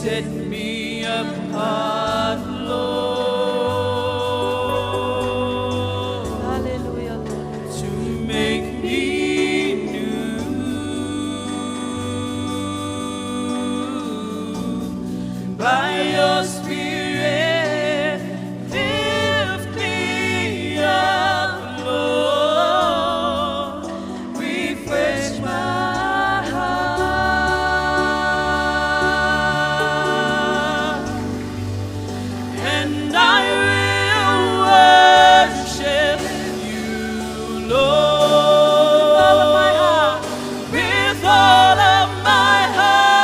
set me apart, Lord. Hallelujah, Lord. To make me new. By your Spirit, lift me up, Lord. Refresh my heart, and I will worship you, Lord, with all of my heart.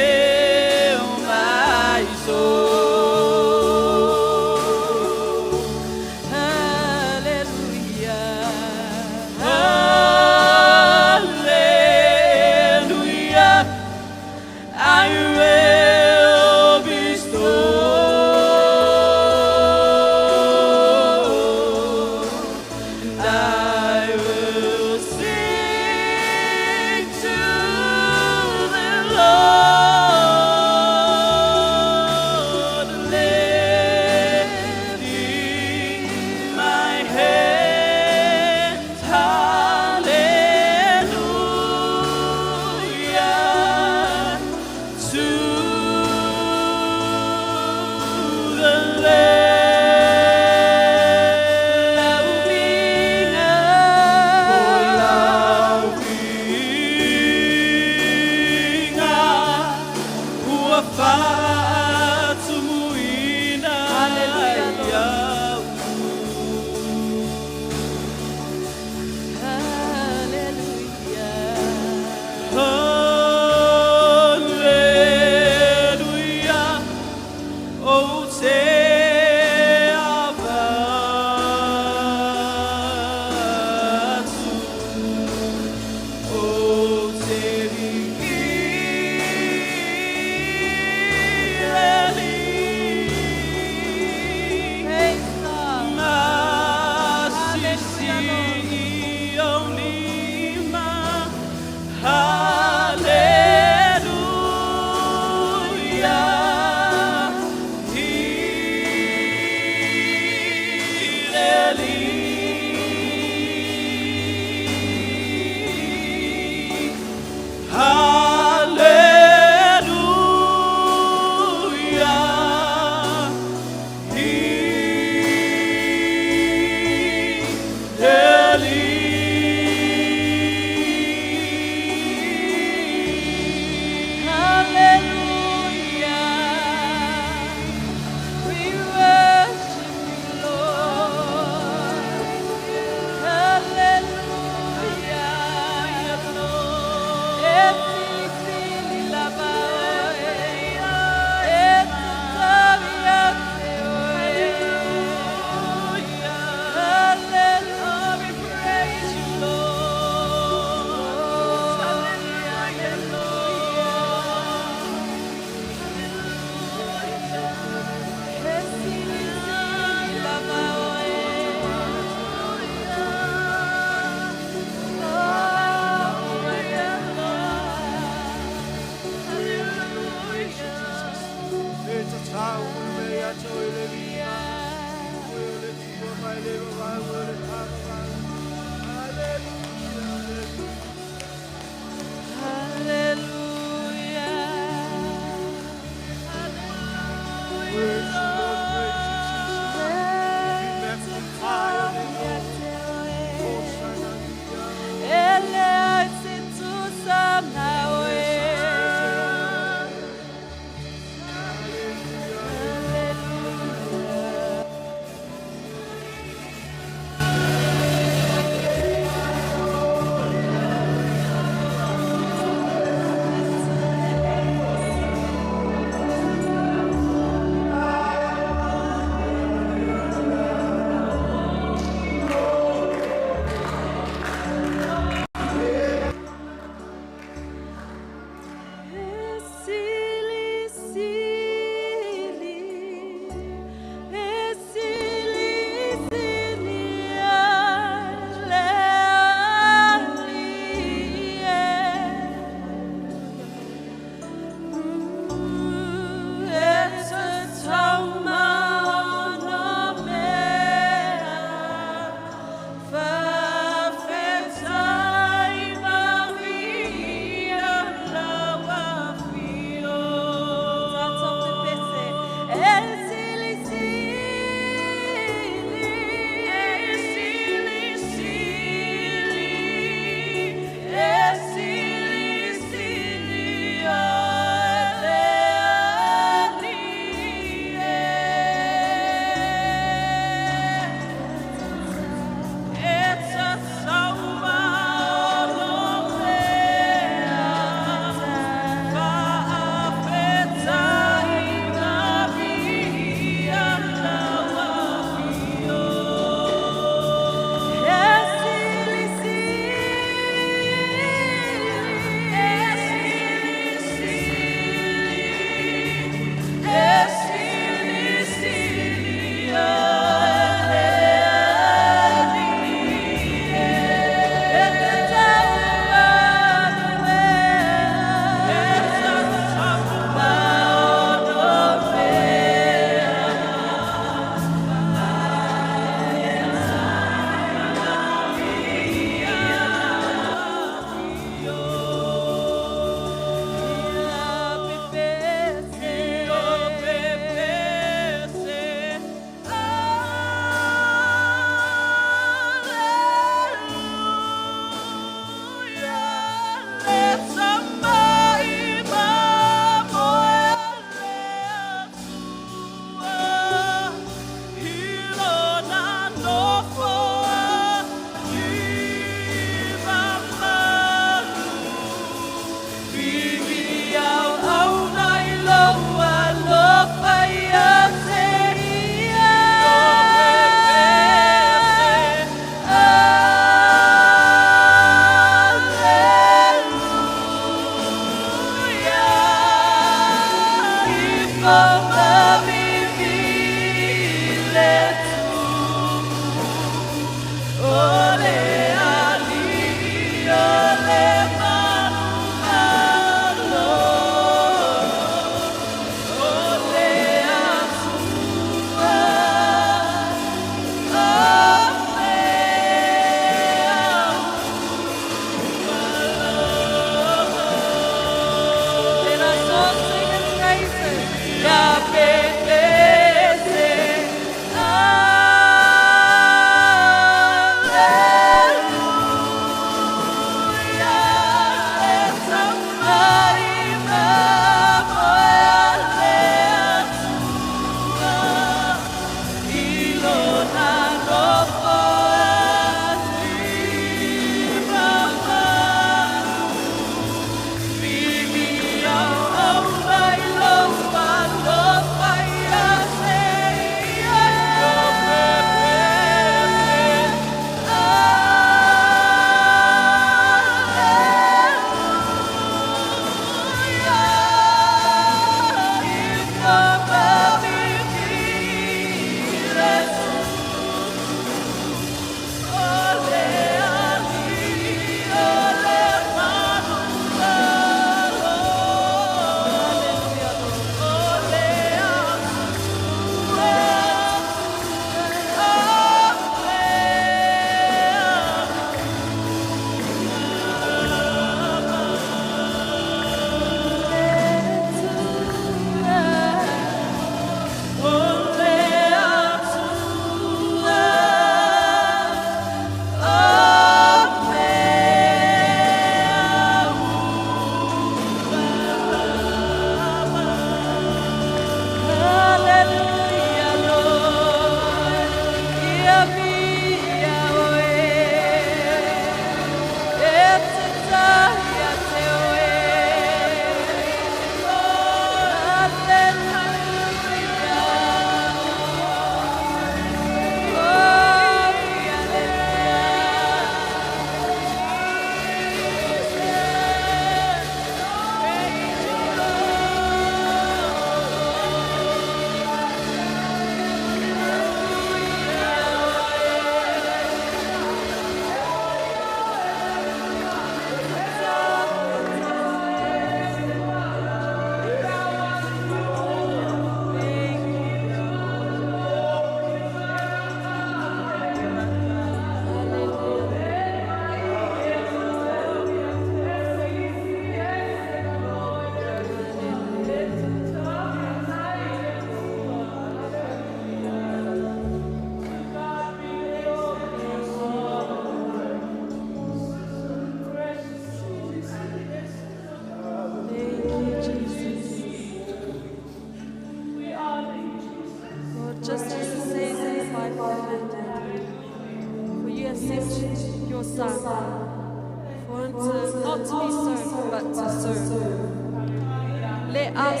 Let us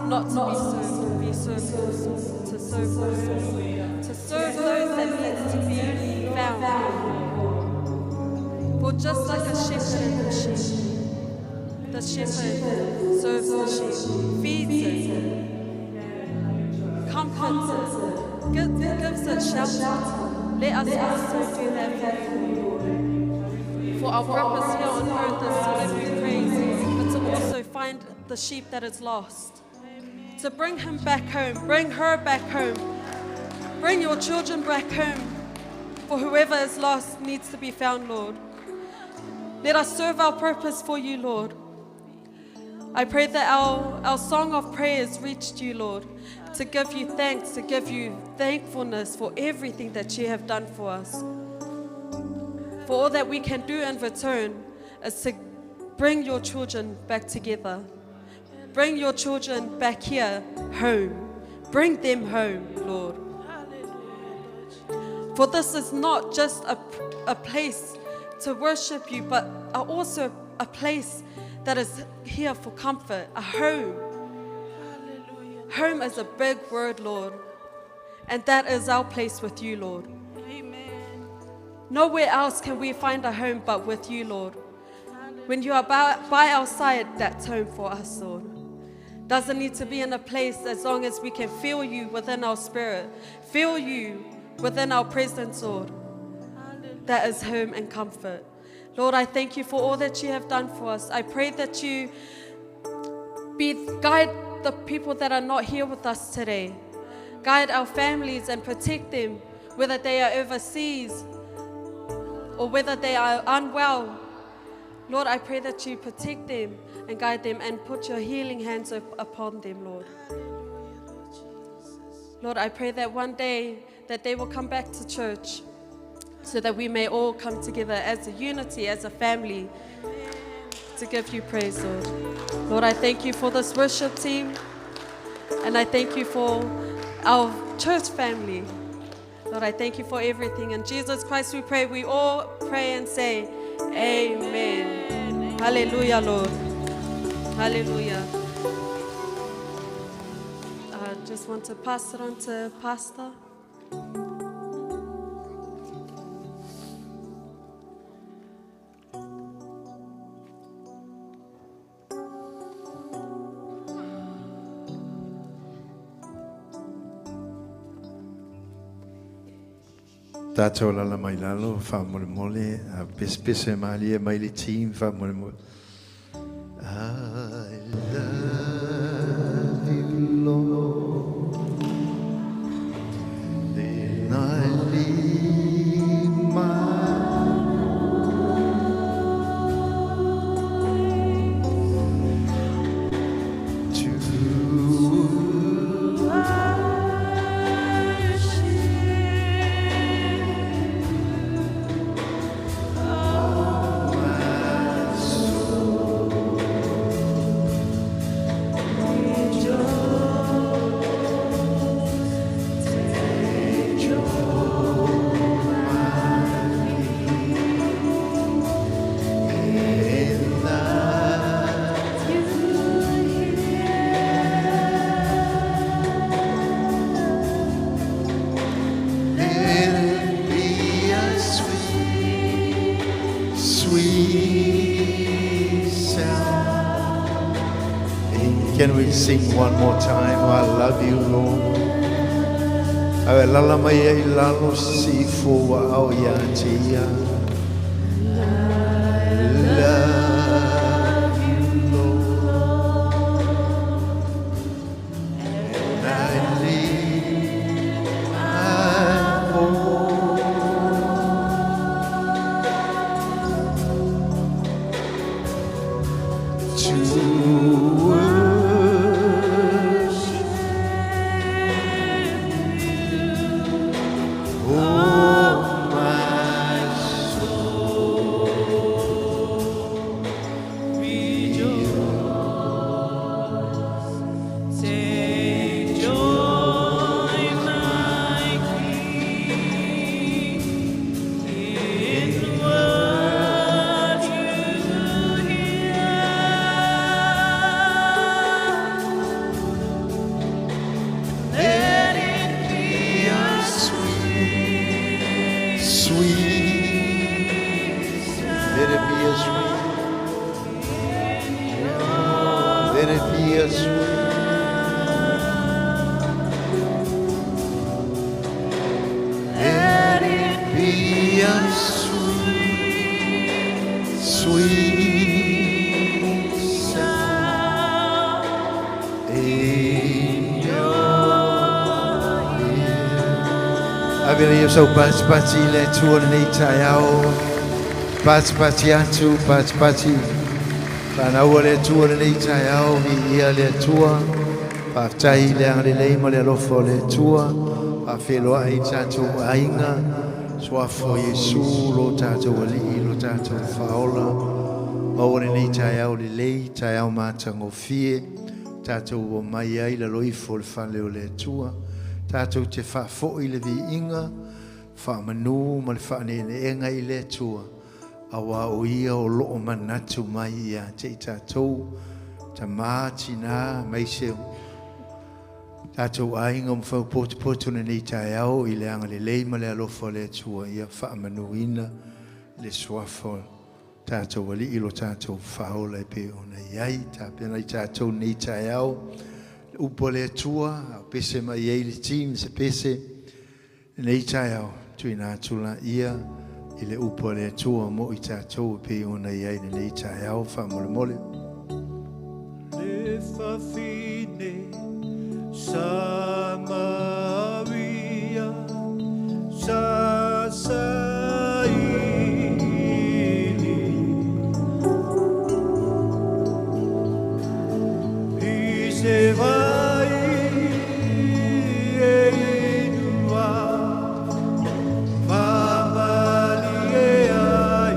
not to be served, be served also, to serve also, to serve those that need to be found. For just like a shepherd and the shepherd serves the sheep, feeds it, comforts it, gives it shelter. Let us also do that for you. For our purpose here on earth is to give you praise, but to also find the sheep that is lost. To bring him back home, bring her back home, bring your children back home. For whoever is lost needs to be found, Lord. Let us serve our purpose for you, Lord. I pray that our song of prayers reached you, Lord, to give you thanks, to give you thankfulness for everything that you have done for us. For all that we can do in return is to bring your children back together. Bring your children back here, home. Bring them home, Lord. For this is not just a place to worship you, but also a place that is here for comfort, a home. Home is a big word, Lord. And that is our place with you, Lord. Nowhere else can we find a home but with you, Lord. When you are by our side, that's home for us, Lord. Doesn't need to be in a place as long as we can feel you within our spirit, feel you within our presence, Lord. that is home and comfort. Lord, I thank you for all that you have done for us. I pray that you guide the people that are not here with us today. Guide our families and protect them, whether they are overseas or whether they are unwell. Lord, I pray that you protect them and guide them and put your healing hands upon them, Lord. Lord, I pray that one day that they will come back to church so that we may all come together as a unity, as a family, to give you praise, Lord. Lord, I thank you for this worship team, and I thank you for our church family. Lord, I thank you for everything. In Jesus Christ we pray. We all pray and say, Amen. Hallelujah, Lord. Hallelujah. I just want to pass it on to Pastor. Tātou lala mai lalo, wha mole mole, a pese malia mai le team, wha mole mole. I love you, Lord, then I leave my Can we sing one more time? I love you, Lord. Awe lala mai ai lalo si fua au ya tia. I love you, Lord. And I leave my home to so pati le tua ni tai au pati atu pati pana ole tua ni tai au hi ia le tua pa tai le le mo le lofo le tua pa felo ai tatu ainga swa fo Yesu lo tatu ali lo tatu faola o ni tai au le tai au matango fie tatu o mai ai le loifo le fale o le tua tatu te fa fo i le vi inga fa manu ma le fa ne enga i le tua awa o ia o lo manatu mai ia te tatou tamati na mai se tatou ainga mo fa poto nei tai au i le anga le ma le alofo le tua ia fa manu ina le swafo tatou ali ilo tatou fa o le pe ona iai ta pena i tatou nei tai au upo le tua pese mai ai le team se pese nei tai au tuina tula ia I le upo le tua mo I tātou pe ona I aina nei tai au wha mole mole. Le whawhine Samaria Sasaili I se vai e inua Mamali e ai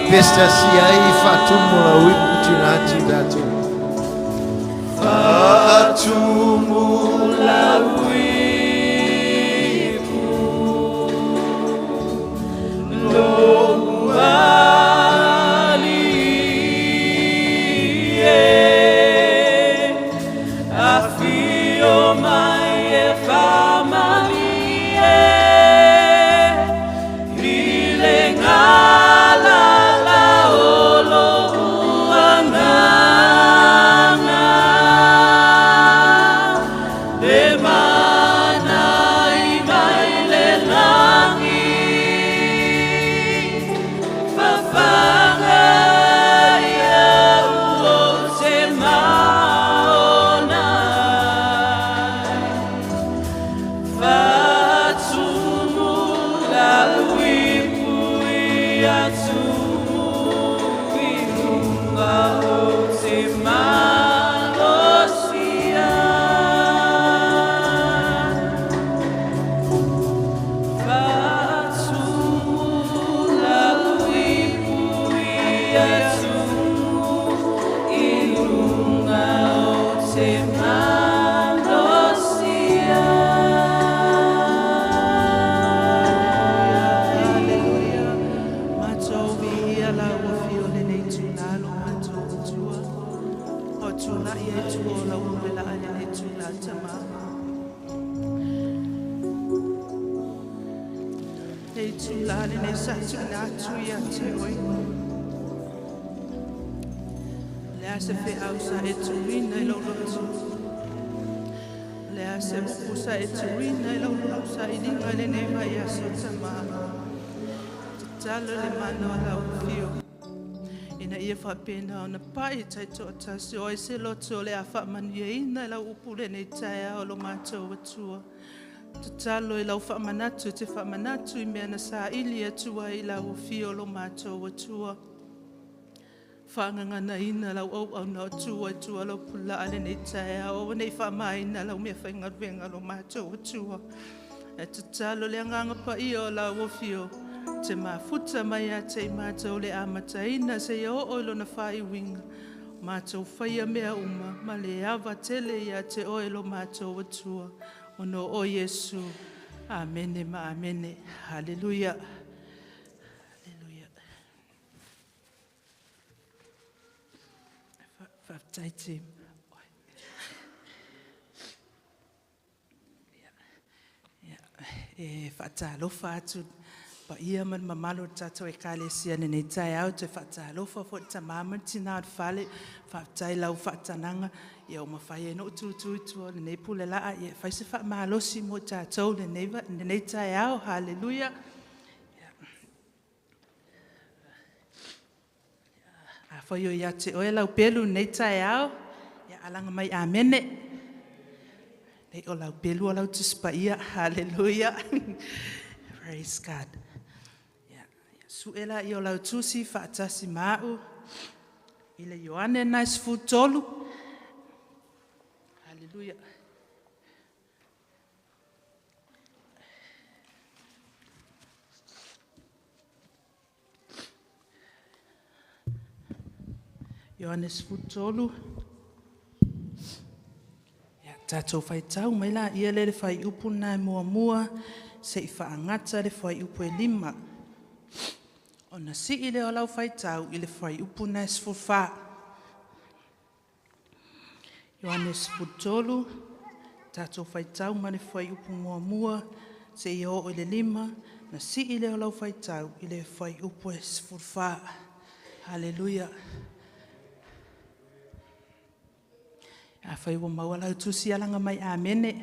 Pesta si ai fatumula wipu tinatu datu. Fatumula wipu afio mai e famali se fe ausa e tuina I lau lotu. Lea se upusa e tuina I lau lausa I dinga le nema I aso tama. Talo le mana o lau fio. Ina ia whapena o na pai tai toa tasi o se loto le a whamani e ina I lau upule nei taia o lo mātou atua. Talo I lau whamanatu te whamanatu I mea na sa ili atua I lau fio lo mātou atua. Whanganga ina lau au na tua tua lau pula ale nei taia o nei whamai na lau mea whainga wenga lo mātou tua. E te talo le anganga pa I o lau o fio. Te mafuta mai a te mātou le amata ina se o oilo na whai winga. Mātou whaia mea uma ma le awa tele ia te oilo mātou tua. Ono o Yesu. Amene ma amene. Hallelujah. e whaatalofa atu pa ia man mamalo tato e kalesia nei tai au te whaatalofa fo ta mama tina at fale whaatai lau whaatananga ia o mawhai e no tutua nei pule laa ia whai se whaamalosi mo tatou nei tai au, hallelujah. A whai o ia te oe lau pelu nei tai au, ia alanga mai amene. Nei o lau pelu o lau tuspa ia, hallelujah. Praise God. Suela i o lau tusi whaatasi mau. Ile Ioane nice food tolu. Hallelujah. Ioanes food tolu. Ya tatou whai tau mai la ia le whai upu nai mua se i whaangata le whai upu e 5. Ona si i le o lau whai tau i le whai upu nai sfulwha. Ioanes food tolu. Tatou whai tau ma le whai upu mua se i o le 5. Na si i le o lau whai tau i le whai upu e sfulwha. Hallelujah. A whai wa maua lau tusi alanga mai amene.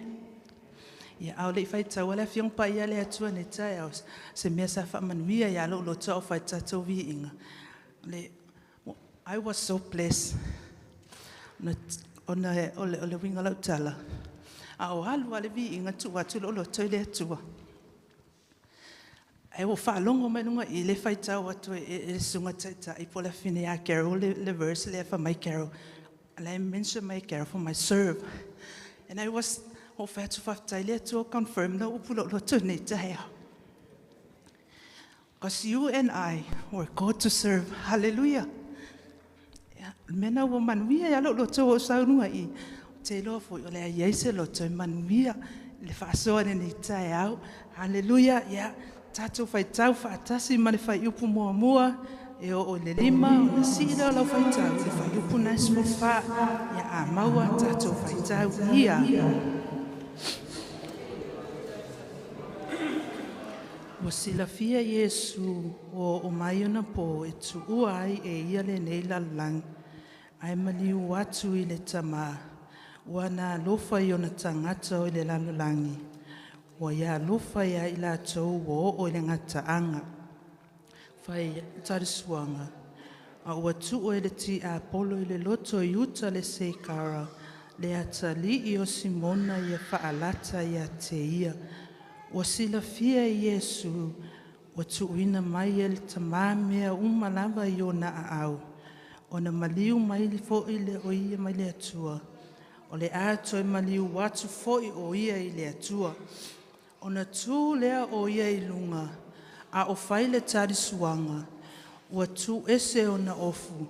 Ia au le whai tau ala fiong pa ia le atua ne tai au. Se mea sa whamanuia ia lo tau whai tatou vi inga. I was so blessed. Ole winga lau tala. A o halu ale vi inga tua tu lo tau le atua. E o whaalongo mai nunga i le whai tau atu e sunga taita i pola fine a Carol le verse le wha mai Carol. And I mentioned my care for my serve. And I was offered to confirm the upulo. Because you and I were called to serve. Hallelujah. Mena woman, we are loto saunua I. Telo for your yese loto manuia. Le faso and itayao. Hallelujah. Yeah. Tato fai tau fa atasi manifai upu mua. E o le 5 o le sida lau whaitau le whai upu nai sfulwha ia a maua tatou whaitau ia. Wa sila fia Yesu o mai ona po e tu uai e ia le nei lalang. Ai maliu watu I le tama. Wa na lofa I ona tangata o le lalulangi. Wa ia lofa ia I la tau o le ngataanga. Fai tarisuanga. A ua tuo e le ti a polo I le loto I uta le seikara. Le atali I o Simona ia whaalata ia te ia. Ua sila fia I Yesu. Ua tuuina mai e le tamamea umalawa I o na a au. O na maliu mai li fo I le o ia mai le atua. O le ato e maliu watu fo I o ia I le atua. O na tu lea o ia I lunga. A o whaile tarisuanga, ua tu ese o na ofu,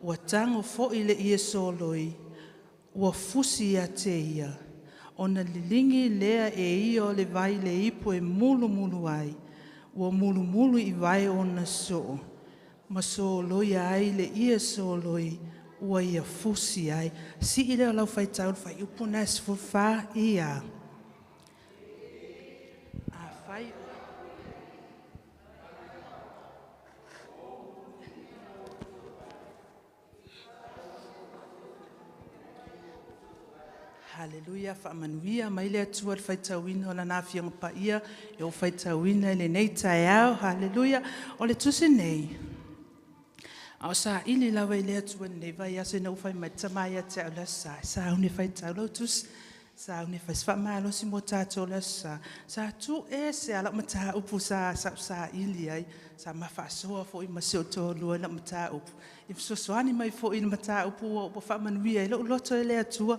ua tango fo I le ia soloi, ua fusi a te ia, o na lilingi lea e ia o le vai le ipo e mulu ai, ua mulu I vai o na so, ma soloi ai le ia soloi, ua ia fusi ai, si I leo lau whai tau whai upu nas fufa ia. A whai Hallelujah, whaamanuia, mai lea tua le whaitauina o la nafianga pa ia, e o whaitauina le nei tai au, hallelujah, o le tusi nei. Ao sa ili lawa I lea tua nei, vai ase na ufai mai tamai a te au la sa une whaitau lau tusi, sa une whaiswa malo si mo tato la sa tu e se ala mata upu sa ili ai, sa mawhasoa fo I masio to lua la mata upu. I fsosoani mai fo I mata upu o whaamanuia, I lo loto e lea tua,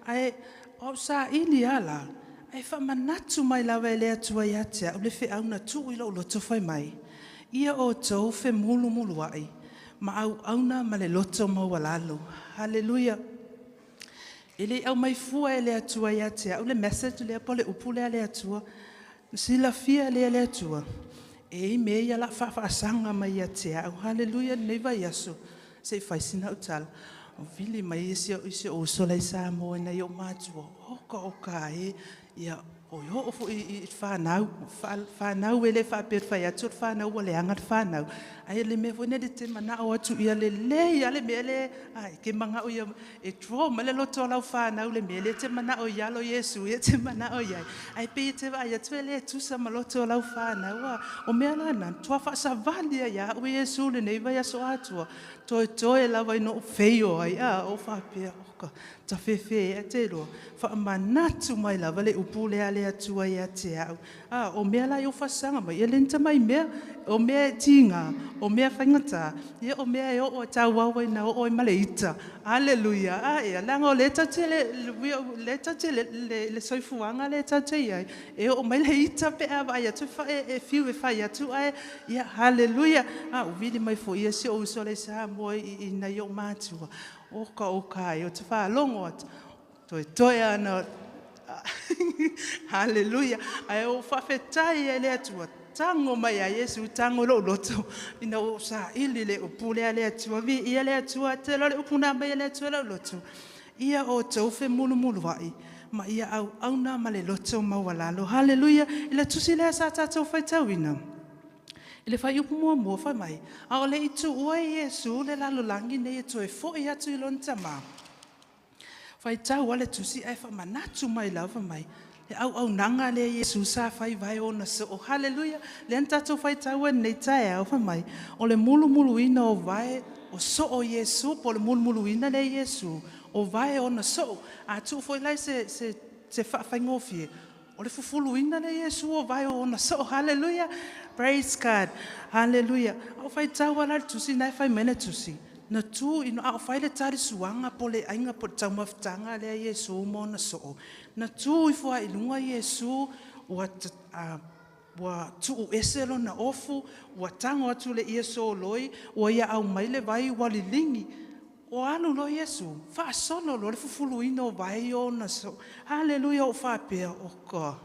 ai o sa ili ala ai fa manatu mai lawa le atua ia te o le fe au na tu I lo loto fai mai ia o tou fe mulu ai ma au na ma le loto ma walalo hallelujah ele au mai fua le atua ia te o le message le pole upu le atua sila fia le atua e me ia la fa sanga mai ia te o hallelujah nei vai aso se fai sina utal o vili mai isi o sola I Samoan na I o matua oka e ia o yo o fu I whanau ele whapet whai atu whanau o le angat whanau. Ai le me fwene de te mana o atu ia le ale mele, ai ke manga o ia e tro mele loto lau whanau le mele te mana o ialo Yesu, e te mana o iai. Ai pe te vai atu ele tu sa maloto lau whanau o mea lana, tua wha sa valia ia o Yesu le nei vai aso atua. Toi la vai no feio ai o whapea oka. Ta fefe e te roa. Wha manatu mai la vale upule ale atua ia te au. O mea la yo whasanga mai. E lenta mai mea. O mea tinga. O mea whaingata. Ia o mea e o tau wawai na o i maleita. Alleluia. Ea langa o leta te le soifuanga leta te iai. E o mai le ita pe a vai atu e fiu e whai atu ai. Ia halleluia. O vidi mai fo ia se o usole sa mo I na yo mātua. Oka e o te whaalongo atu. Toi ana. Halleluia. Ai o whawhetai e le atua. Tango mai a Yesu, tango lo loto. Ina o sa ili le upule a le atua. Vi ia le atua te lore upuna mai le atua lo loto. Ia o tauwhe mulu vai. Ma ia au na ma le loto mawalalo. Halleluia. Ila tusi le sa tātou whaitauina. Ile fai upu mua fai mai. A o le itu ua Yesu le lalo langi ne e toe fo I atu I lon tama. Fai tau ale tusi ai fa manatu mai lau fai mai. Le au nanga le Yesu sa fai vai o na so. Halleluia. Le antato fai tau e nei tae au fai mai. O le mulu ina o vai o so o Yesu po le mulu ina le Yesu. O vai o na so. A tu foi lai se fai ngofie. O le fufulu ina le Yesu o vai o na so. Halleluia. Praise God. Hallelujah. Au fai tau ala tusi nai fai mene tusi. Na tu ino au fai le tari suanga po le ainga po tau maftanga le Yesu mo na so. Na tu I fua ilunga Yesu wa tu eselo na ofu wa tango atu le Yesu loi wa ia au mai le vai walilingi. O anu lo Yesu. Fa solo lo le fufulu ino vai o na so. Hallelujah o fa pea o ka.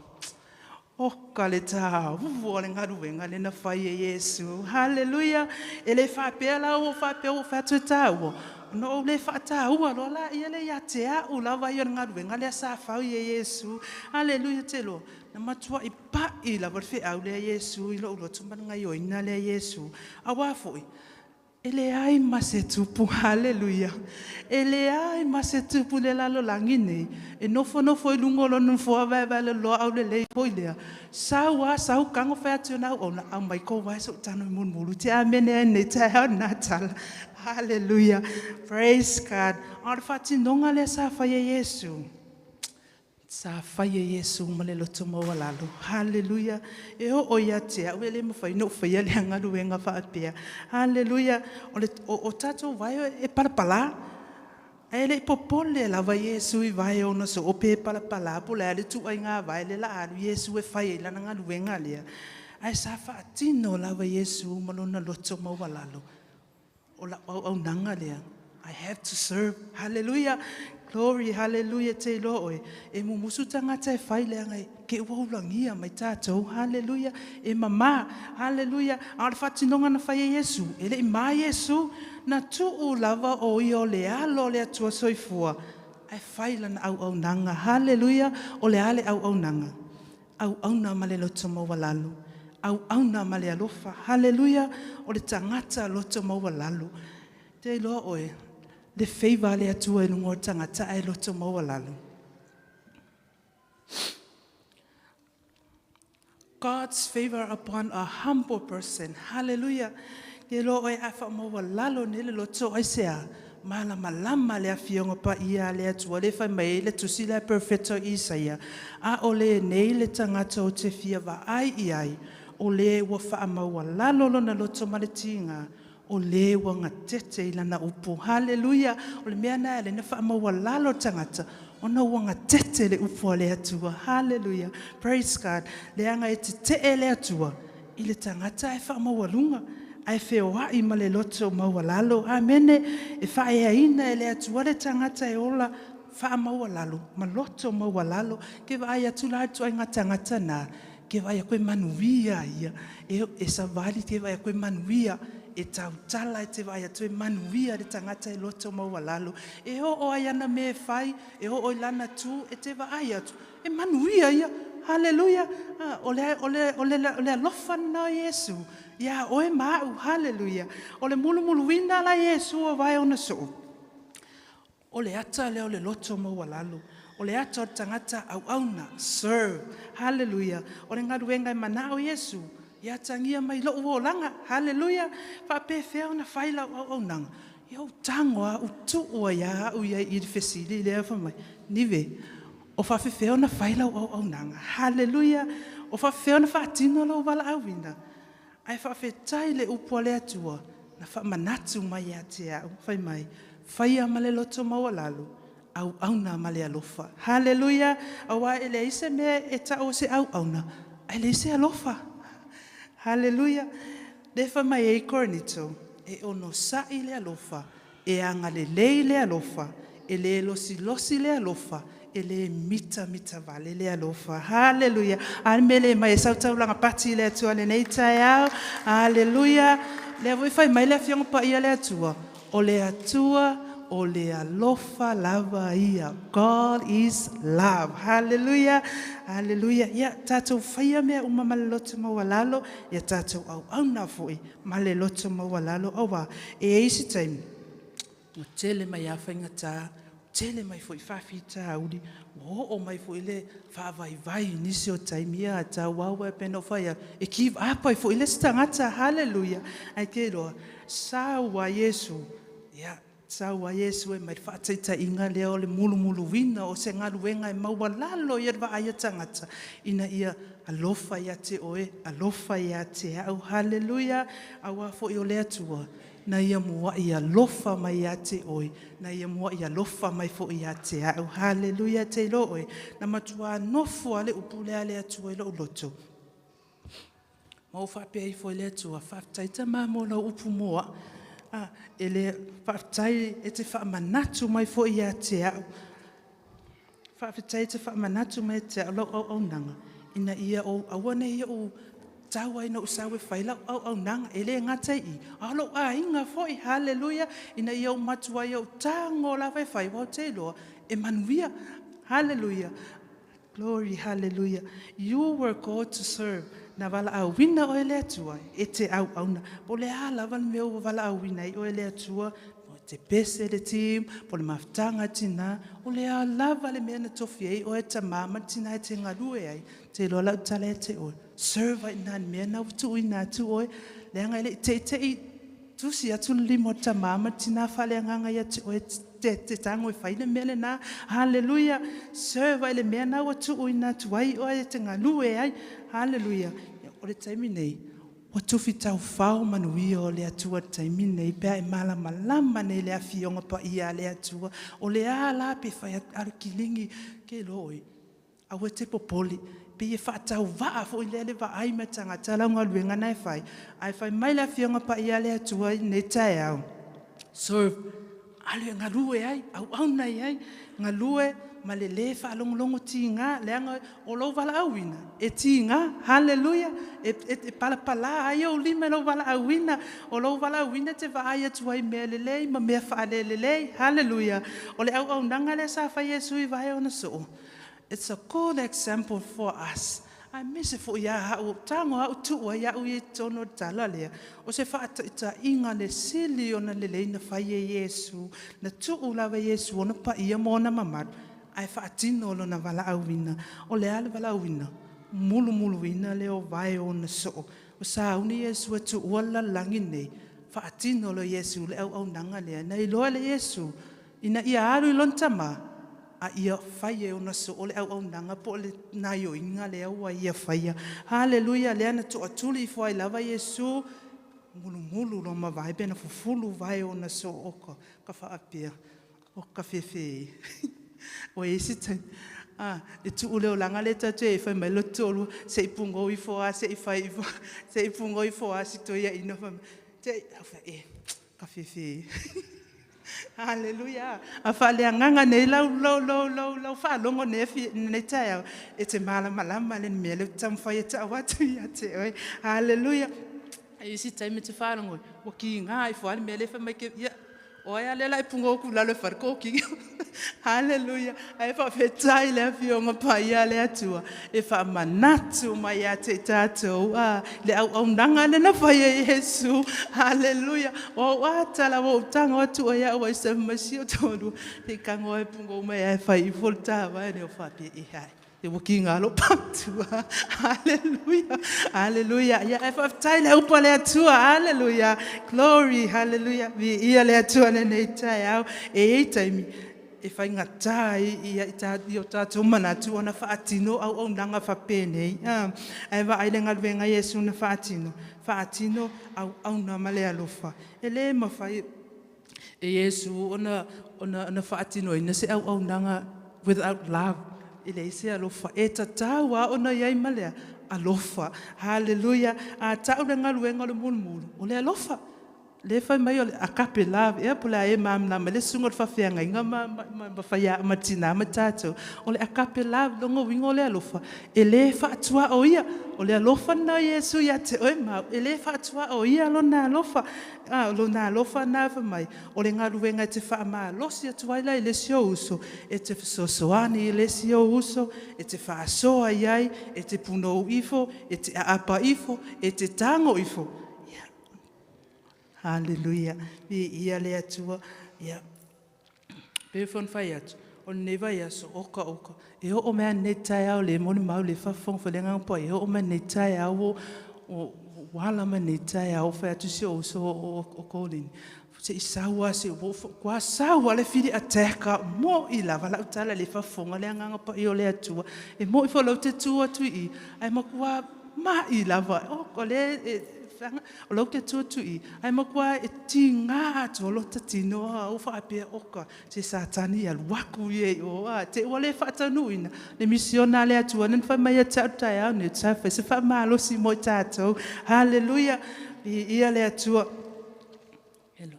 Oka le tā, uwo le ngaruenga le na whai e Yesu. Halleluia. E le whapea la o whapea o whatu tāua. No le whataua lo la ia le ia te au la vai o ngaruenga le sa whau e Yesu. Halleluia te lo. Na matua I pa I la warwhi au le Yesu. I lo ulo tumana i oina le Yesu. A wafoi. Ele ai masetupu, halleluia. Ele ai masetupu le lalo langine. E nofo I lungolo nufo aveva le loa au le lei poilea. Sau kango whea tuna au na au mai ko waiso tano munmulu. Te amene ne te hao natal. Halleluia. Praise God. Arfati nonga le sa whaia Yesu. Sa whaia Yesu ma le loto mawalalo. Halleluia. E o ia te au ele mawhai no whaia le angaruenga whaapea. Halleluia. O tato vai e parapala. Ele popole la vai Yesu I vai ona so ope parapala. Pole ale tu ai ngā vai le la alu Yesu e whaia ila angaruenga lea. Ai sa whaatino la vai Yesu ma lona loto mawalalo. O la au nanga lea. I have to serve. Hallelujah. Glory, hallelujah, te loe. E mumusu tangata e whaile angai, ke waulangia mai tātou, hallelujah. E mama, hallelujah. Aore whatinonga na whaia Yesu, ele I mā Yesu, na tuu lava o I o le alo le atua soifua. Ai whaila na au nanga, hallelujah, o le ale au nanga. Au na male loto mawalalo. Au na male alofa, hallelujah, o le tangata loto mawalalo. Te loe. Le favor le atua I lungo tangata ai loto mawalalo. God's favor upon a humble person. Hallelujah. Ke lo e afa mawalalo ne le loto ai sea. Mala malama le afionga pa ia le atua le fa mai le tusi le perfecto Isaia. A ole nei le tangata o te fia va ai. O le wa fa mawalalo lo na loto maletinga. O le wanga tete ila na upu. Hallelujah. O le mea na ele na wha mawalalo tangata. O na wanga tete le upu le atua. Hallelujah. Praise God. Le anga e te le atua. I le tangata e wha mawalunga. Ai whea I ma le loto mawalalo. Amene. E wha e aina e le atua le tangata e ola. Wha mawalalo. Ma loto mawalalo. Ke wa ai atula atu ai ngatangata na. Ke wa ai koe manuia ia. E sa vali ke wa ai koe manuia. E tau tala e te vai atu e manuia le tangata e loto mawalalo. E o ai ana me fai, e o lana tu, e te vai atu. E manuia ia, hallelujah. Ole alofa na Yesu. Ya oe mau, hallelujah. Ole mulu wina la Yesu o vai ona so. Ole ata le ole loto mo walalu. Ole ata o tangata au auna, serve, hallelujah. Ole ngadu wenga manao Yesu. Ya tangia mai lo uolanga, hallelujah. Fa pe fea ona faila au nanga. Yo tangoa utu o ya u ya i fesili le fa mai. Nive. O fa fe ona faila au nanga. Hallelujah. O fa fe ona fa tino lo wala awina. Ai fa fe tai le upole atua. Na fa manatu mai atia fai mai. Faia male loto mawalalu. Au na male alofa. Hallelujah. Awa ele ise me eta o se au na. Ele ise alofa. Hallelujah. Defa mai e cornito. E ono sa ile alofa. E anga le alofa. E le losi le alofa. E le mita vale le alofa. Hallelujah. Almele mai sauta ulanga pati le atua le neita yao. Hallelujah. Le voi fai mai le fionga pa ia le atua. O le atua, o le alofa lava ia. God is love. Hallelujah. Hallelujah. Ya tatou faia mea uma maleloto mawalalo. Ya tatou au na foi maleloto mawalalo. Awa, e eisi time. O tele mai awhainga tā. Tele mai foi whawhita auri. O mai foi le whawai nisi o taimia ta wawa peno whaia. E give up ai foi le stangata. Hallelujah. Ai ke roa. Sawa Yesu. Ya, sawa Yesu e mai whaataita inga leo le mulu wina o se ngaru wenga e mawalalo ia wa aia tangata. Ina ia alofa ia te oe, alofa ia te au. Hallelujah. Awa fo i o lea tua. Na ia mua ia lofa mai ia te oe. Na ia mua ia lofa mai fo ia te au. Hallelujah te lo oe. Na matua nofu ale upulea lea tua i lo loto. Mau whapea i fo lea tua. Whaftaita mamo la upu moa. Ele whaftai e te whaamanatu mai fo ia te au. Whaftai te whaamanatu mai te au nanga. Ina ia o awane ia o tawa ina usawe whaila au nanga. Ele ngatai i. Alo inga foi. Hallelujah. Ina ia o matua ia o tango la whai wau te loa. E manuia. Hallelujah. Glory. Hallelujah. You were called to serve. Na wala au wina o ele atua, e te au na. Po le ala wala meo wala au wina i o ele atua, po te pese le tim, po le maftanga tina, o le ala wale mea na tofi ei, o e ta mama tina e te ngarue ai, te lola utale e te oe. Serve ai nan mea na utu i na tu oe, le anga ele te i tusi atu limo ta mama tina whale anga ia te oe te tango e whaile mele na. Hallelujah. Serve ai le mea na utu i na tuai o e te ngarue ai. Hallelujah. O le taimi nei, o tufi tau whao manuia o le atua taimi nei, pēa e malama nei le awhionga pa ia le atua, o le ala pe whai arukilingi ke loi, au e te popoli, pe e whaatau waa fo i le wa aime tanga talanga luenga nei whai, ai whai mai le awhionga pa ia le atua nei tae au. Serve, alue ngā lue ai, au nei ai, ngā lue, ma le whaalongolongo ti ngā, leanga o lau wala awina, e ti ngā, hallelujah, e palapala ai o lima lau wala awina, o lau wala awina te wa aia tuai mea lelei, ma mea whaale lelei, hallelujah, o le au nanga le sa whai Yesu I vai ona so. It's a good example for us. I miss it for ya hau, tango hau tua ya ui tono tala lea, o se whaata ita inga le sili ona lelei na whai Yesu, na tuu lawa Yesu ona pa ia mona mamadu, ai whaatino lo na wala awina. O le ale wala awina. Mulu wina leo vai o na so. O sa uni Yesu atu uala langi nei. Whaatino lo Yesu le au nanga lea. Na iloa le Yesu. Ina ia aru ilontama. A ia whaia o na so. O le au nanga po le naio inga lea ua ia whaia. Hallelujah. Lea na tu atuli I fwai lava Yesu. Mulu lo ma vai. Pena fufulu vai o na so. Oka. Ka whaapia. Oka whewhe. O esi tai e tu ule o langa le tatu e whai mai lotolu se I pungo I foa se I pungo I foa si toia ino whai te ka whewhe Hallelujah a whale anganga nei lau whalongo nei tai e te malama le mele tam whai e ta watu ia te oi Hallelujah e esi tai me te whalongo wa ki ngā I foa mele whai mai ke Oia le lai pungo ku lalo farko ki. Hallelujah. Ai fa fetai le fionga pa ia le atua. E fa manatu mai a te tatou. Le au nanga le na fa Yesu. Hallelujah. O wa tala wo tanga o tu ia o se masio tolu. Te kango e pungo mai ai fa I volta vai ne o fa pe I hai. Te wokinga lo patua. Hallelujah. Hallelujah. Ya e fa tai le upa le atua. Hallelujah. Glory. Hallelujah. Vi ia le atua ne nei tai au. E taimi. E fai ngatai ia I o tātou manatu ona whaatino au nanga whapene. Ai wa aile ngalwenga Yesu na whaatino. Whaatino au na male alofa. E le mawhai e Yesu ona whaatino ina se au nanga without love. E le se alofa. E tatawa ona iai malea alofa. Hallelujah. A tau le ngalwenga le mulmulu. O le alofa. Le fai mai o a kape love, e pula e mamna, ma le sungo le whawhianga, inga ma whawhaia matina, ma tātou. O le a kape love, longo wingo le alofa. E le whaatua o ia, o le alofa na Yesu ia te oi mau. E le whaatua o ia lo na alofa. Lo na alofa na mai. O le ngaruenga te whaama losi atua ila i le sio uso. E te whasosoani i le sio uso. E te whaasoa iai, e te puno ifo, e te aapa ifo, e te tango ifo. Hallelujah. Ia le atua. Ia. Pefon fai atu. O neva ia so oka. E o mea netai au le moni mau le whafong whalenga po. E o mea netai au o wala mea netai au fai atu si o so o kolini. Se I saua se kua saua le whiri a teka mo I lava lau tala le whafonga le anganga po I o le atua. E mo I whalau te tua tu I. Ai makua ma I lava. O ko le o lau te tuatui, ai makua e ti ngā atu o lota tino o whaapea oka, se satani al waku ye o te wale whaatanuina, le misiona le atua, nen whai mai a tautai au ne tawhai, se wha malosi mo tātou, hallelujah, ia le atua. Hello,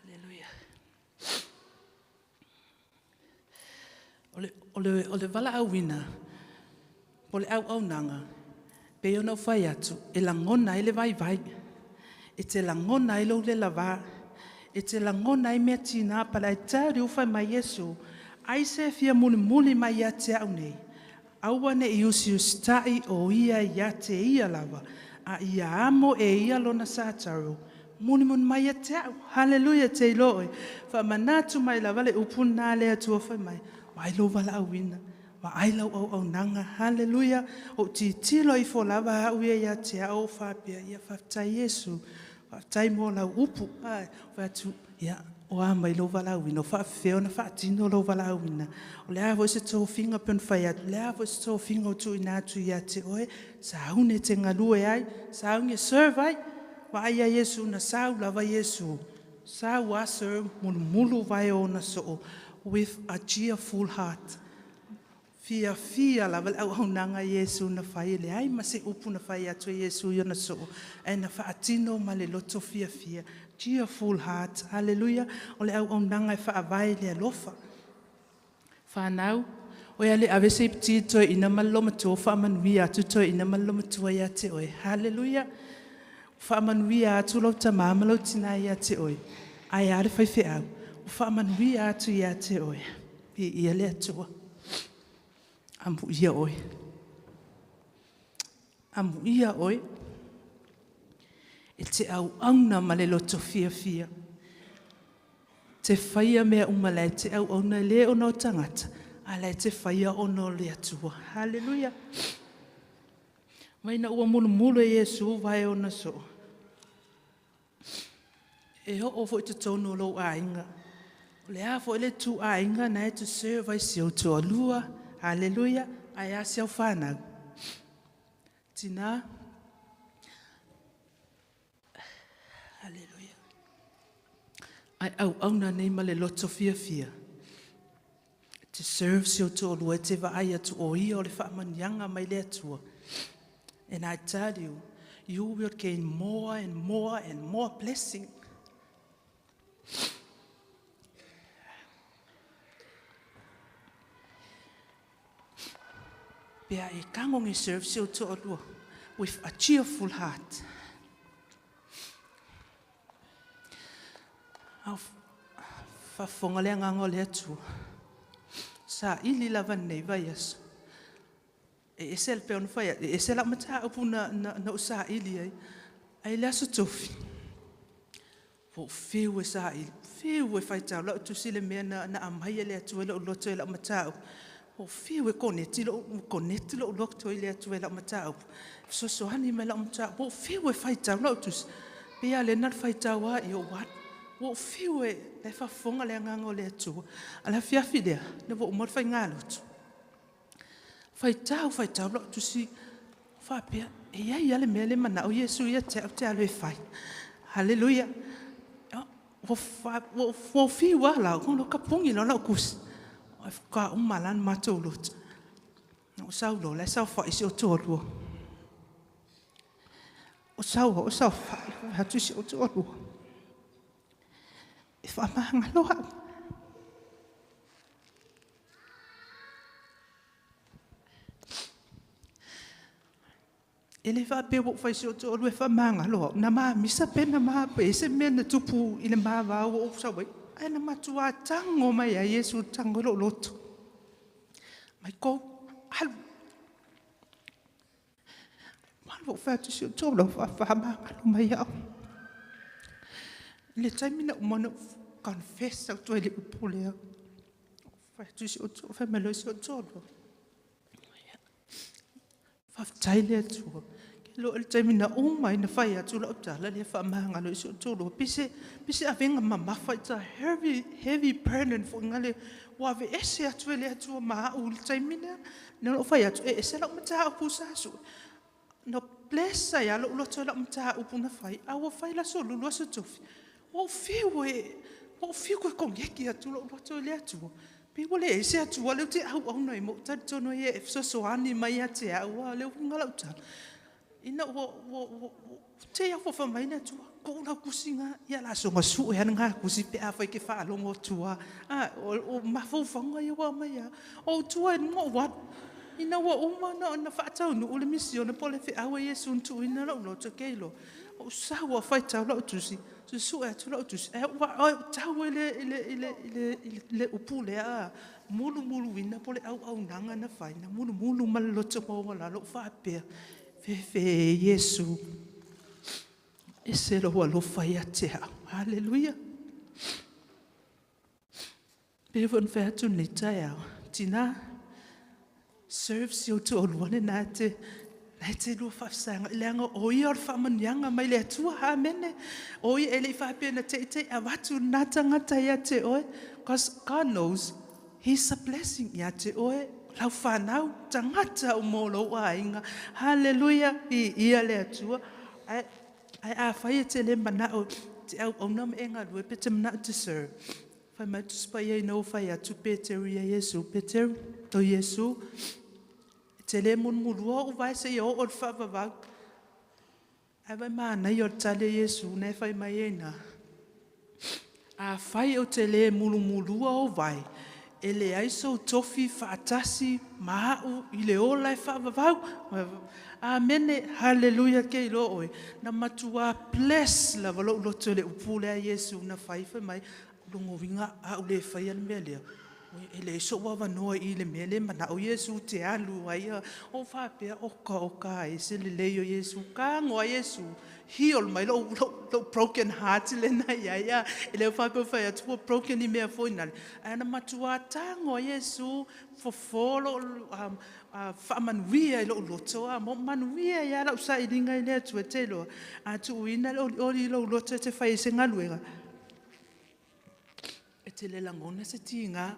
hallelujah. O le wala au wina, o le au nanga, pe ona fai atu, e langona ele vai, e te langona ele le lava, e te langona e mea tina pala e tauri ufai mai Yesu, ai se fia muli mai ia te au nei, awane I usi ustai o ia ia te ia lava, a ia amo e ia lona sātaru, muli mai ia te au, hallelujah te iloi, fa manatu mai lava le upuna le atu ufai mai, wai lo wala au wina, wa ailau au nanga, hallelujah, o tilo I fo lava au ia te au whapia, ia whaftai Yesu, whaftai mo lau upu, whatu, ia, o ama I lo wala wina, o whawheo na whaatino lo wala wina, o le avo se tō whinga pen whai atu, le avo se tō whinga o tu ina atu ia te oe, sa aune te ngalue ai, sa aune serve ai, wa aia Yesu na sau lava Yesu, sa wa serve mulu vai o na so, with a cheerful heart. Fia la val au nanga Yesu na fai le ai ma se upu na fai atu Yesu yo na so e na faatino ma le loto fia cheerful heart hallelujah o le au nanga e fa vai le lofa fa nau o ya le ave se ptito ina malo mato fa manuia tuto ina malo mato ya te oi hallelujah fa manuia tu lo tama malo tina ya te oi ai are fai fe au fa manuia tu ya te oi I le atua Amu ia oi. E te au auna ma le loto fia. Te whaia mea umalai, te au auna le ono tangata. Ale te whaia ono le atua. Hallelujah. Maina ua mulu e Yesu vai ona so. E ho ofo I te tono lo ainga. Le afo ele tu ainga na e tu serve ai si o tu alua. Hallelujah. Ai asi au whanau. Tina. Hallelujah. Ai au na nei ma le loto fia. Te serve si o tu alua te va ai atu o ia o le whaamanianga mai le atua. And I tell you, you will gain more and more blessing. Pea e kangong e serve si o to alua with a cheerful heart. whafonga le nganga le atua. Sa ili lava nei vai aso. E sel pe on fai, e sel mata upu na usa ili ai. Ai le aso tofi. Po fiu e sa ili. Fiu e fai tau lau tu sile mea na amai le atua le uloto e lau mata upu. O fiu e koneti lo uloto e le atua e lau mata upu. So hani me lau mata upu. O fiu e fai tau lau tu sile. Pia le nat fai tau a i o wat. O fiu e le whafonga le nganga o le atua. Ala fiafi lea, ne wo umar fai ngālutu. Fai tau lo tu si whapea. E iai ale mea le mana o Yesu ia te alo e fai. Halleluja. Wo fiu a lau, kono ka pungi lo lau kusi. O ka umalan matou lutu. O sau lo, le sau fai si o tōrua. O sau fai, hatu si o tōrua. E whamanga loa. E le whape wok whai si o tō olu e whamanga loa. Na maa misa pena maa pe se mea na tupu i le maa wau o sawai. Ai na matua tango mai a Yesu tango lo loto. Mai kou, alu. Malu wok whai si o tō olu whamanga lo mai au. Le taimina umana confess au toi le upulea. Fai tu si o tō, fai malo si o tō lo. Fai taile atua. Ke lo le taimina umai na fai atu la utala le whamanga lo si o tō lo. Pise avenga mama fai ta heavy burden fo ngale wave ese atu le atua maa u le taimina. Nelo fai atu ese la umata upu sasu. No blessa ya lo to la umata upu na fai. Awa fai la so lo so tofi. O fiu ko kongeki atu lo to le atu. Pe wole e se atu le te au nei mo tanto no e so ani mai ate au le ngala uta. Ina wo te ya fo mai na tu ko na kusinga ya la so ngasu e nga kusi pe a fai ke fa longo tua. O ma fo fanga ya wa mai ya. O tua no what. Ina wo uma na fa tau no le mission po le fe awe Yesu tu ina lo to kelo. O sa wa fai tau lo tu si. Su e tu lo tu e wa tau le upule a mulu wina pole au nanga na fai na mulu mal lo to mo la lo fa pe fe Yesu ese lo lo fai ate haleluya pe von fa tu ni taya tina serves you to one na te Te lu fa sanga lenga o ior fa manyanga mai le tu ha mene o i ele fa pena te avatu natanga ya te oe cause God knows he's a blessing ya te oe lau fa nau tangata o molo ainga hallelujah I ia le tu ai a fa te le mana o te au nam enga lu pe te mana to serve fa ma tu spa ye no fa ya tu Peter ya Yesu Peter to Yesu te le mulua o vai se o fa va ai vai mana yo tale Yesu ne fai mai ena a fai o te le mulua o vai ele ai so tofi fa atasi ma I le ola fa va amen hallelujah ke lo oi na matua bless la valo lo te le upule a Yesu na fai mai longo vinga a le fai an mele ele so wa no I le mele mana o Yesu te alu ai o fa pe o ka e se le yo Yesu ka ngo Yesu heal my lo broken heart le na ya ele fa pe fa tu broken I me final ana matua tango Yesu for follow fa manuia lo to mo manuia ya la sa idinga le tu telo a tu ina lo te fa se ngaluega te le langona se tinga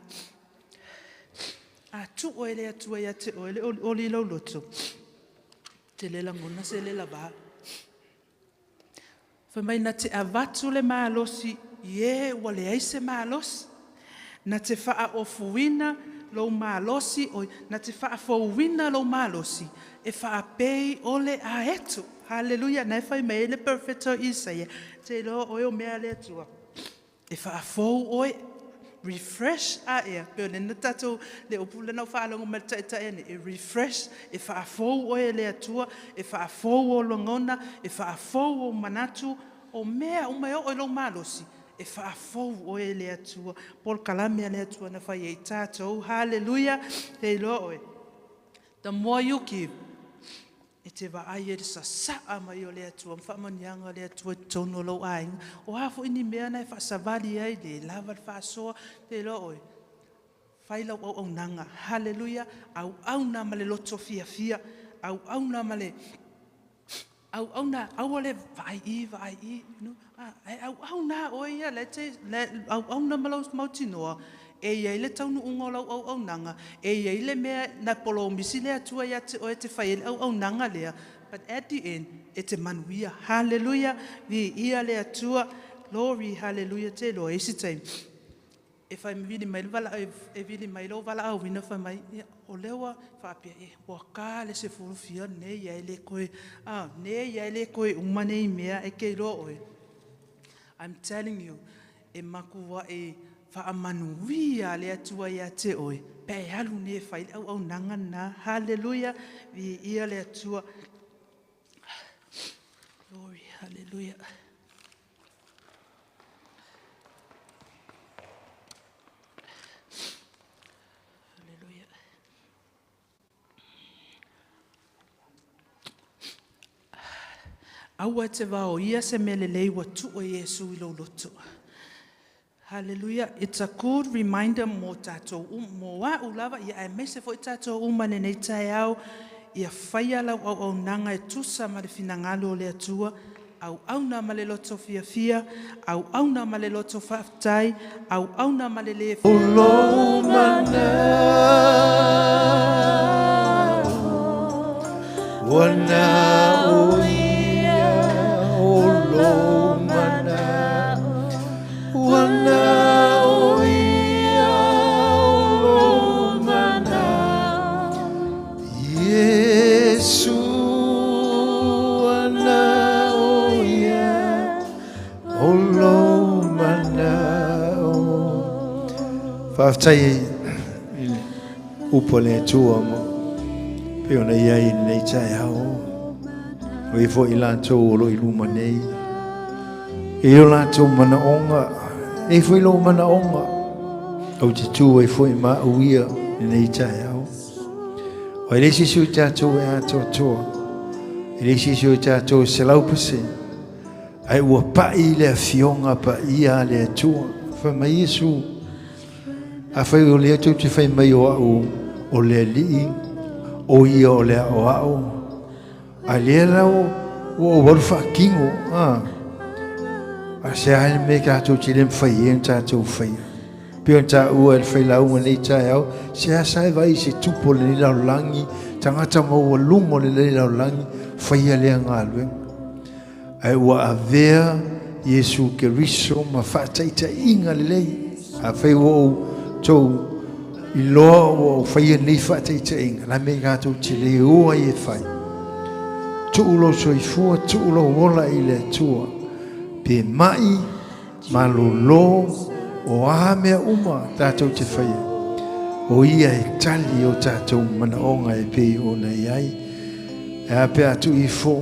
a tu o ele atu ya te o ele o li lo loto te le langona se le lava fa mai na te avatu le malosi ye wale ai se malos na te fa o fuina lo malosi o na te fa fo wina lo malosi e fa pei ole a etu hallelujah na fa mai le perfecto Isaia te lo o me ale tua e fa fo oi refresh a e pe le tato le opula no fa lo ma tata e refresh e fa fo oi le atua e fa fo o longona e fa fo o manatu o mea o mai o lo malosi e whaafou o e le atua, Paul kalame le atua na whai e tātou, hallelujah, te lo oe. The more you give, e te wa ai e sa saa mai o le atua, mwhamanianga le atua tono lo ainga, o hafo ini mea nei whaasavali ai, le lava whaasoa, te lo oe. Whailau au nanga, hallelujah, au na male loto fia fia, au na male, au na, au le vai you know, au na oia, au na malo mautinoa, e iei le taunu ungolau au nanga, e iei le mea na polo misi le atua ia te oe te whaile au nanga lea, but at the end, e te manuia, hallelujah, vi ia le atua, glory, hallelujah, te lo esi time. E whai vili mai wala, e vili mai lo wala au wina whai mai, o lewa whapia e, waka le se furufia, ne iai le koe, ne iai le koe umane I mea e kei lo oe. I'm telling you, e makua e whaamanuia le atua ia te oe, pe e halu ne whai au nanga na, hallelujah, vi ia le atua. Glory, hallelujah. Aua te wao ia se mele lei wa tu o Yesu I lo loto. Hallelujah. It's a good reminder mo tato mo wa ulava ia e mese fo tato umane nei tai au ia whaia lau au nanga e tusa ma le finangalo le atua au na male loto fia fia au na male loto whaftai au na male le fia. Ulo mana wana ui Whaftai upo le tua mo peo na iai nei tai hao o I fo I lātou o lo I luma nei I o lātou mana onga e fo I lo mana onga au te tū e fo I maa uia nei tai hao o I lesi sui tātou e ato toa I lesi sui tātou se laupase ai ua pai le fionga pa ia le tua fa mai Yesu a fai o lea tau te fai mai o au o lea lii o ia o lea o au a lea lau o waru whaakingo a se aile me kātou te lem fai e tātou fai pio ta ua el fai launga nei tai au se a sai vai se tupo le lau langi tangata maua lungo le lau langi fai a lea ngā luenga ai ua a vea Yesu ke riso ma whaataita inga lei a fai o tau I loa o whaia nei whaataita inga la me gātou te le oa I e whai tuulo soifua tuulo wola I le tua pe mai malolo o a mea uma tātou te whaia o ia e tali o tātou mana onga e pe o nei ai e a pe atu I fo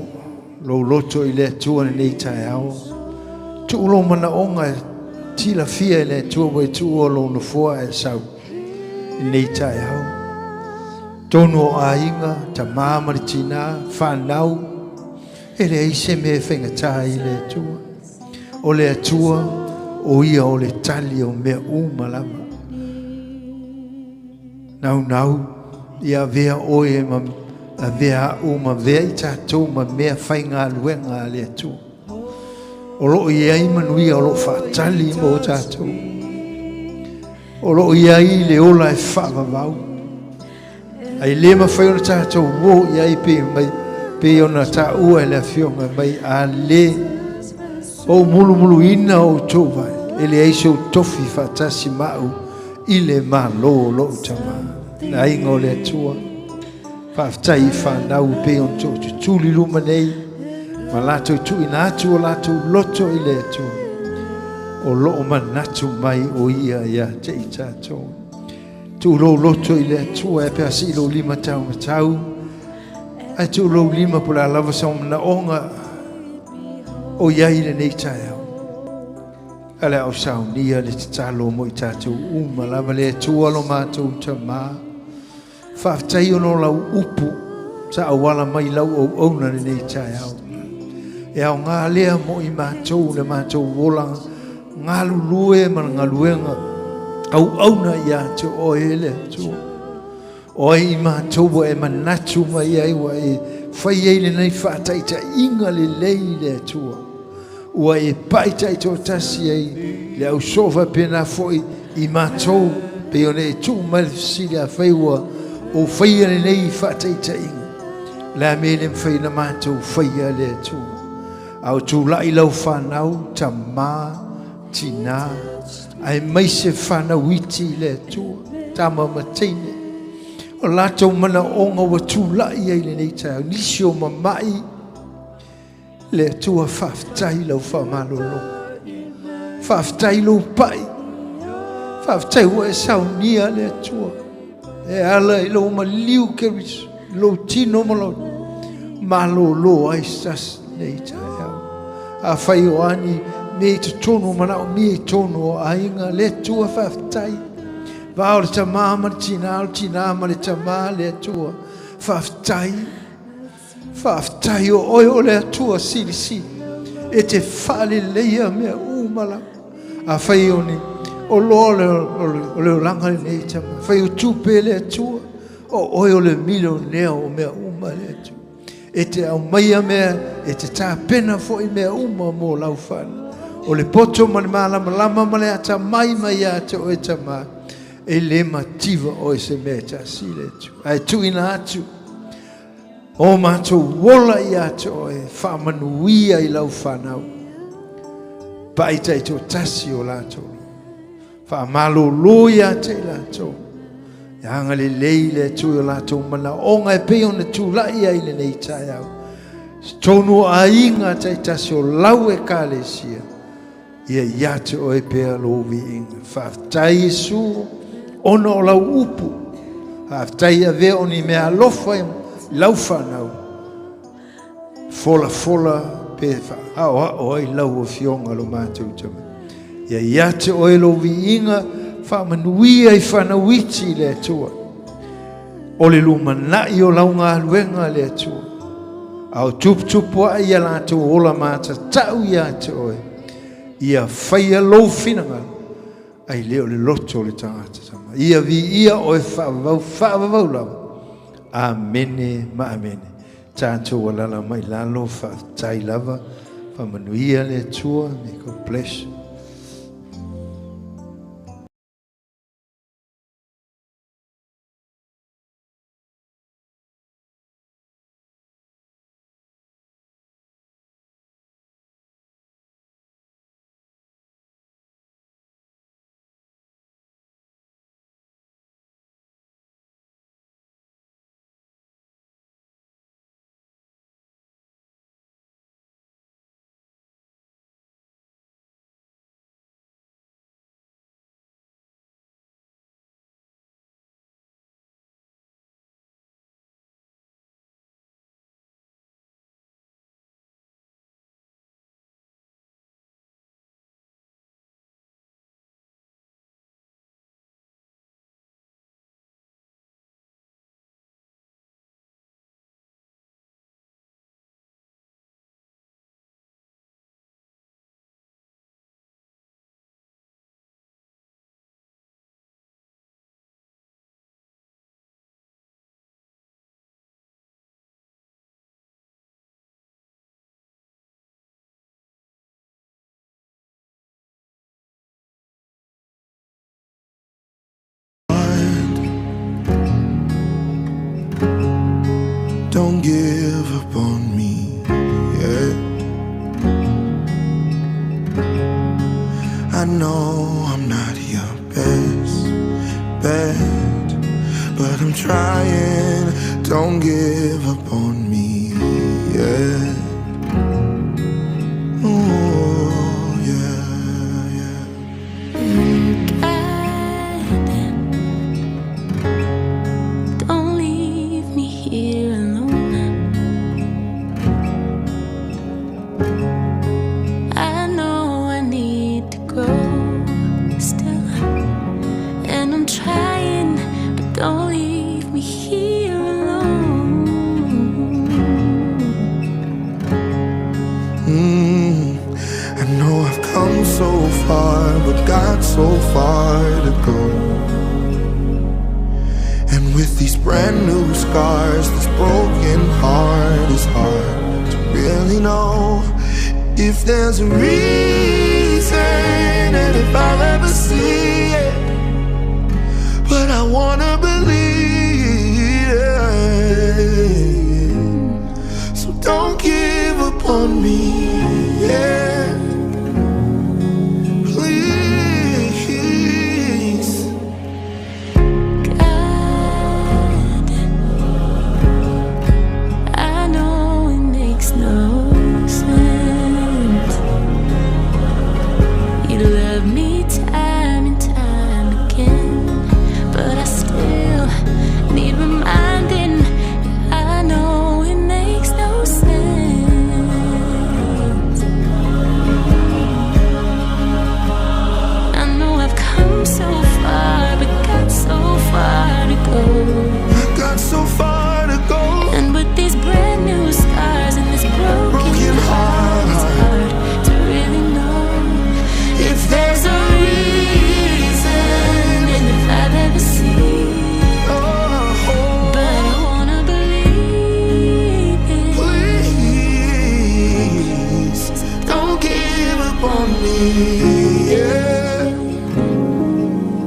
lo loto I le tua nei tai ao tuulo mana onga tila fia le tua we tua lo no foa e sau nei tai au tono a inga ta mamari tina whanau e le ise me whenga tai le tua o le tua o ia o le tali o mea umalama nau ia vea oe ma a vea uma vea I tātou ma mea whainga luenga le tua o lo ia I manuia o lo whaatali mo tātou o lo ia I le ola e whaavavau ai le ma whai o tātou wo ia I pe mai pe o na tā ua e le whionga mai a le o mulu ina o tō vai e le eiso tofi whaatasi mau I le ma lo tama na inga o le atua whaaftai whanau pe o tō tūli luma nei ma lātou tu ina atu o lātou loto I le atu o loo manatu mai o ia te I tātou tu lo loto I le atu e pia si lo lima tau matau ai tu lo lima pula lava sa na onga o ia I le nei tai au Ala o saunia le talo mo I tātou uma lava le tua lo mātou tamā. Whaftai ono lau upu sa awala mai lau au auna nei tai au. E au ngā lea mo I mātou le mātou wolanga ngā lulue ma ngā luenga au auna ia te oe le tua. Oe I mātou e manatu mai ai wa e whai eile nei whātai ta inga le lei le tua. Ua e paita I tō tasi ai le au sofa pena foi I mātou pe one e tū mai sili a whaiua o whaia le nei whātai ta inga. La mele mwhai na mātou whaia le tua. Au tū lai lau whanau ta mā tina ai mai se whanau iti le tua. Ta mamateine. O lātou mana onga wa tū lai ai le nei tau. Nisi o mamai le tua whaftai lau whamalolo. Whaftai lau pai. Whaftai wa e saunia le tua. E ala I lau ma liu keris. Lau tino malo. Malolo ai sas nei tau. A whai o ani me te tono mana o me tono o ainga le tua whaftai. Vau le tamā ma le tina ma le tamā le tua. Whaftai. Whaftai o oi o le tua sili. E te whale leia mea umala. A whai o ni. O loa o le langa le nei tama. Whai o tupe le tua. O oi o le milo nea o mea uma le tua. E te au maia mea. E te tā pena fo I mea uma mo lau whana. O le poto ma le malama ma le ata mai a te o e tamā. E le mativa o e se mea ta sile tu. Ai tuina atu. O mātou wola I atu o e whamanuia I lau whanau. Paita I tō tasi o lātou. Whamalo loia te lātou. E hanga le leile tu o lātou mana. O ngai peo na tūlai ai le nei tai au. Tonu a inga te tasi o lau e kālesia. Ia iate o e pea lovi inga. Whaftai Jesu. Ono o lau upu. Haftai a vea o ni mea lofa lau whanau. Fola pe hao ai lau o fionga lo mātou tama. Ia iate o e lovi inga whamanuia I whanauiti le tua. O le lumanai o lau ngā luenga le tua. Au tupu a ia lātou ola māta tau iate oe. Ia whaia lou finanga. Ai leo le loto le tangata tama. Ia vi ia o e whaavau lau. Amene ma amene. Tātou walala mai lalo whaatai lava. Whamanuia le tua. May God bless you. Don't give up on me, yeah. I know I'm not your best bet, but I'm trying. Don't give up on me, yeah. Oh, yeah, yeah. Don't leave me here alone. I know I need to grow. so far to go. And with these brand new scars, this broken heart is hard to really know if there's a reason and if I'll ever see it. But I wanna believe, so don't give up on me, yeah. Please. God, I know it makes no sense. You love me time and time again, but I still need reminding. I know it makes no sense. I know I've come so far, but got so far to go. Got so far to go. And with these brand new scars and this broken heart, it's hard to really know if there's a reason and if I've ever seen. But I wanna believe it. Please, don't give up on me, yeah.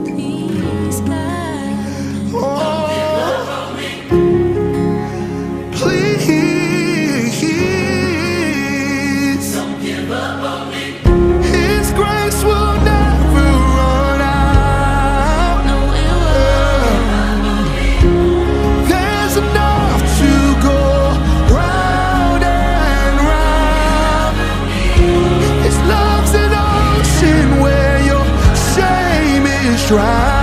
Please, God. Oh, please, don't give up on me. His grace will never run out. No, it won't. There's enough to go round and round. His love's an ocean where your shame is drowned.